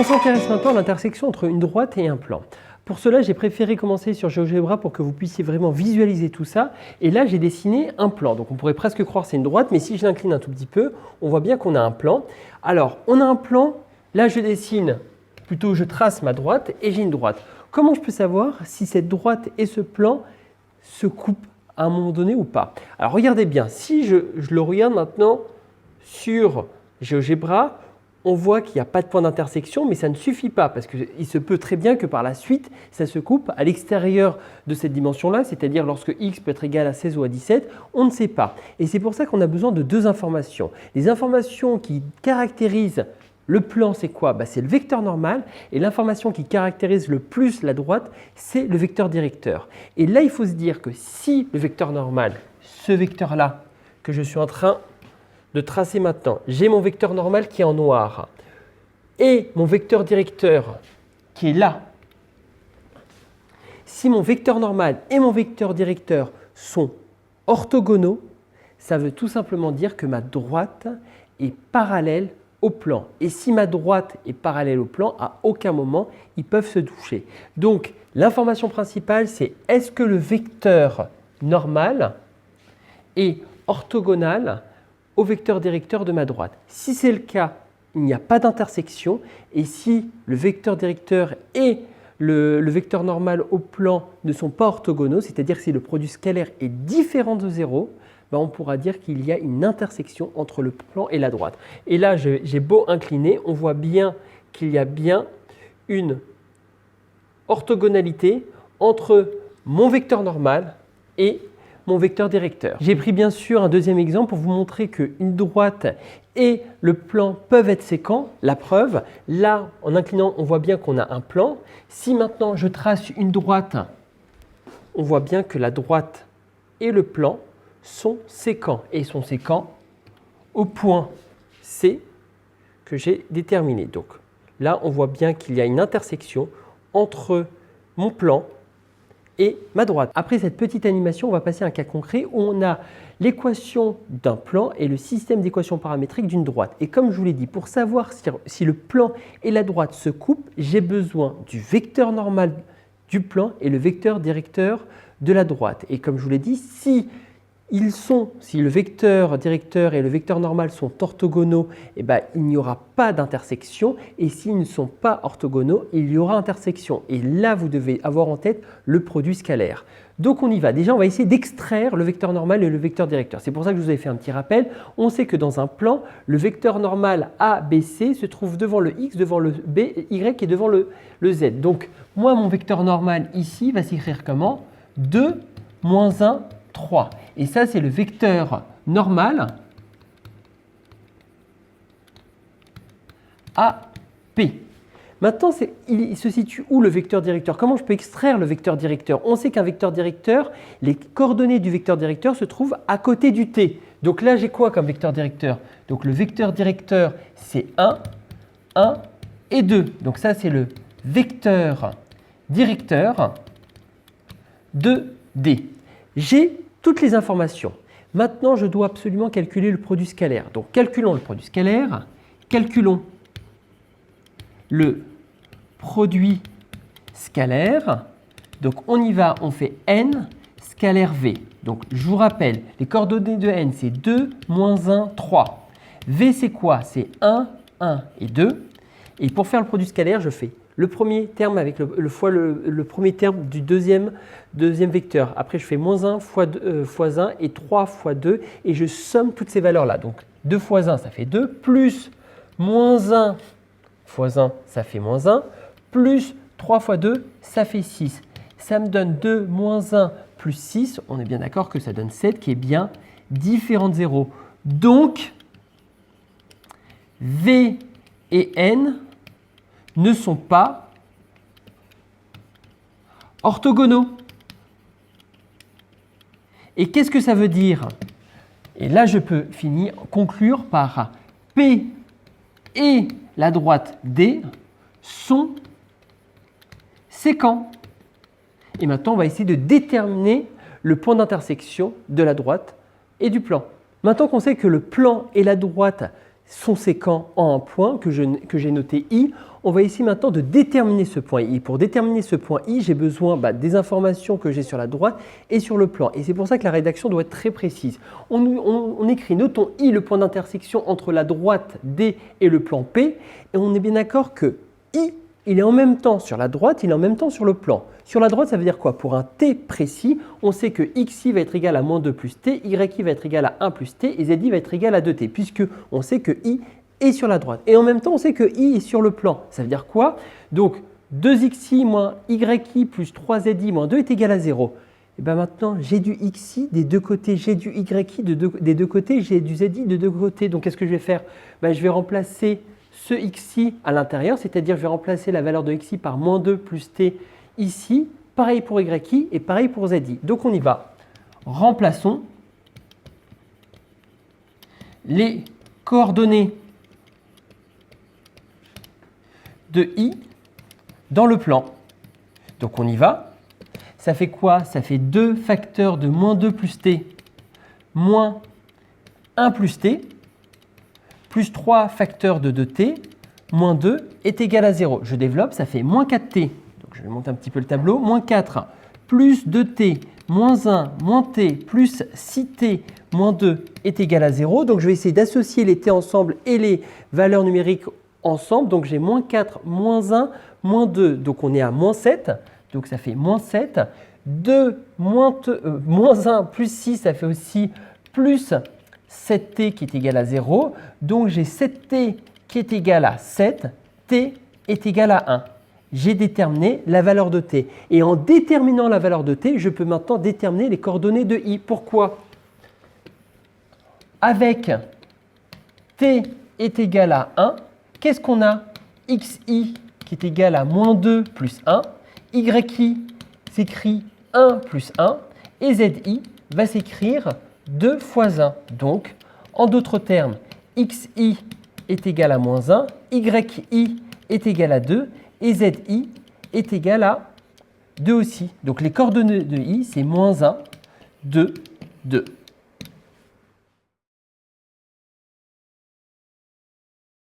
On s'intéresse maintenant à l'intersection entre une droite et un plan. Pour cela, j'ai préféré commencer sur GeoGebra pour que vous puissiez vraiment visualiser tout ça. Et là, j'ai dessiné un plan. Donc on pourrait presque croire que c'est une droite, mais si je l'incline un tout petit peu, on voit bien qu'on a un plan. Alors, on a un plan, là je dessine, plutôt je trace ma droite et j'ai une droite. Comment je peux savoir si cette droite et ce plan se coupent à un moment donné ou pas? Alors regardez bien, si je le regarde maintenant sur GeoGebra, on voit qu'il n'y a pas de point d'intersection, mais ça ne suffit pas parce qu'il se peut très bien que par la suite, ça se coupe à l'extérieur de cette dimension-là, c'est-à-dire lorsque x peut être égal à 16 ou à 17, on ne sait pas. Et c'est pour ça qu'on a besoin de deux informations. Les informations qui caractérisent le plan, c'est quoi? C'est le vecteur normal, et l'information qui caractérise le plus la droite, c'est le vecteur directeur. Et là, il faut se dire que si le vecteur normal, ce vecteur-là, que je suis en train de tracer maintenant, j'ai mon vecteur normal qui est en noir et mon vecteur directeur qui est là. Si mon vecteur normal et mon vecteur directeur sont orthogonaux, ça veut tout simplement dire que ma droite est parallèle au plan. Et si ma droite est parallèle au plan, à aucun moment, ils peuvent se toucher. Donc, l'information principale, c'est est-ce que le vecteur normal est orthogonal au vecteur directeur de ma droite. Si c'est le cas, il n'y a pas d'intersection. Et si le vecteur directeur et le vecteur normal au plan ne sont pas orthogonaux, c'est-à-dire si le produit scalaire est différent de 0, on pourra dire qu'il y a une intersection entre le plan et la droite. Et là, j'ai beau incliner, on voit bien qu'il y a bien une orthogonalité entre mon vecteur normal et mon vecteur directeur. J'ai pris bien sûr un deuxième exemple pour vous montrer qu'une droite et le plan peuvent être séquents. La preuve, là, en inclinant, on voit bien qu'on a un plan. Si maintenant je trace une droite, on voit bien que la droite et le plan sont séquents et sont séquents au point C que j'ai déterminé. Donc là, on voit bien qu'il y a une intersection entre mon plan et ma droite. Après cette petite animation, on va passer à un cas concret où on a l'équation d'un plan et le système d'équations paramétriques d'une droite. Et comme je vous l'ai dit, pour savoir si le plan et la droite se coupent, j'ai besoin du vecteur normal du plan et le vecteur directeur de la droite. Et comme je vous l'ai dit, si le vecteur directeur et le vecteur normal sont orthogonaux, il n'y aura pas d'intersection. Et s'ils ne sont pas orthogonaux, il y aura intersection. Et là, vous devez avoir en tête le produit scalaire. Donc on y va. Déjà, on va essayer d'extraire le vecteur normal et le vecteur directeur. C'est pour ça que je vous avais fait un petit rappel. On sait que dans un plan, le vecteur normal ABC se trouve devant le X, devant le Y et devant le Z. Donc moi, mon vecteur normal ici va s'écrire comment? 2, moins 1, 3. Et ça, c'est le vecteur normal AP. Maintenant, il se situe où le vecteur directeur? Comment je peux extraire le vecteur directeur? On sait qu'un vecteur directeur, les coordonnées du vecteur directeur se trouvent à côté du T. Donc là, j'ai quoi comme vecteur directeur? Donc le vecteur directeur, c'est 1, 1 et 2. Donc ça, c'est le vecteur directeur de D. J'ai toutes les informations. Maintenant, je dois absolument calculer le produit scalaire. Donc, calculons le produit scalaire, calculons le produit scalaire. Donc, on y va, on fait n scalaire v. Donc, je vous rappelle, les coordonnées de n, c'est 2, moins 1, 3. V, c'est quoi? C'est 1, 1 et 2. Et pour faire le produit scalaire, je fais le premier terme avec le premier terme du deuxième vecteur. Après, je fais moins 1 fois 1 et 3 fois 2 et je somme toutes ces valeurs-là. Donc, 2 fois 1, ça fait 2, plus moins 1 fois 1, ça fait moins 1, plus 3 fois 2, ça fait 6. Ça me donne 2 moins 1 plus 6. On est bien d'accord que ça donne 7 qui est bien différent de 0. Donc, V et N ne sont pas orthogonaux. Et qu'est-ce que ça veut dire? Et là, je peux conclure par P et la droite D sont séquents. Et maintenant, on va essayer de déterminer le point d'intersection de la droite et du plan. Maintenant qu'on sait que le plan et la droite son séquent en un point que j'ai noté I. On va essayer maintenant de déterminer ce point I. Pour déterminer ce point I, j'ai besoin des informations que j'ai sur la droite et sur le plan. Et c'est pour ça que la rédaction doit être très précise. On écrit, notons I, le point d'intersection entre la droite D et le plan P. Et on est bien d'accord que I, il est en même temps sur la droite, il est en même temps sur le plan. Sur la droite, ça veut dire quoi? Pour un T précis, on sait que XI va être égal à moins 2 plus T, YI va être égal à 1 plus T et ZI va être égal à 2T, puisque on sait que I est sur la droite. Et en même temps, on sait que I est sur le plan. Ça veut dire quoi? Donc, 2XI moins YI plus 3ZI moins 2 est égal à 0. Et bien maintenant, j'ai du XI des deux côtés, j'ai du YI des deux côtés, j'ai du ZI de deux côtés. Donc, qu'est-ce que je vais faire? Je vais remplacer ce XI à l'intérieur, c'est-à-dire je vais remplacer la valeur de XI par moins 2 plus T ici. Pareil pour YI et pareil pour ZI. Donc, on y va. Remplaçons les coordonnées de I dans le plan. Donc on y va. Ça fait quoi? Ça fait 2 facteurs de moins 2 plus T moins 1 plus T plus 3 facteurs de 2T moins 2 est égal à 0. Je développe, ça fait moins 4T. Donc je vais monter un petit peu le tableau. Moins 4 plus 2T moins 1 moins T plus 6T moins 2 est égal à 0. Donc je vais essayer d'associer les T ensemble et les valeurs numériques ensemble. Donc j'ai moins 4, moins 1, moins 2. Donc on est à moins 7. Donc ça fait moins 7. 2 moins 1 plus 6, ça fait aussi plus 7T qui est égal à 0. Donc j'ai 7T qui est égal à 7. T est égal à 1. J'ai déterminé la valeur de T. Et en déterminant la valeur de T, je peux maintenant déterminer les coordonnées de I. Pourquoi? Avec T est égal à 1, qu'est-ce qu'on a? XI qui est égal à moins 2 plus 1. YI s'écrit 1 plus 1. Et ZI va s'écrire 2 fois 1. Donc, en d'autres termes, XI est égal à moins 1. YI est égal à 2. Et ZI est égal à 2 aussi. Donc, les coordonnées de I, c'est moins 1, 2, 2.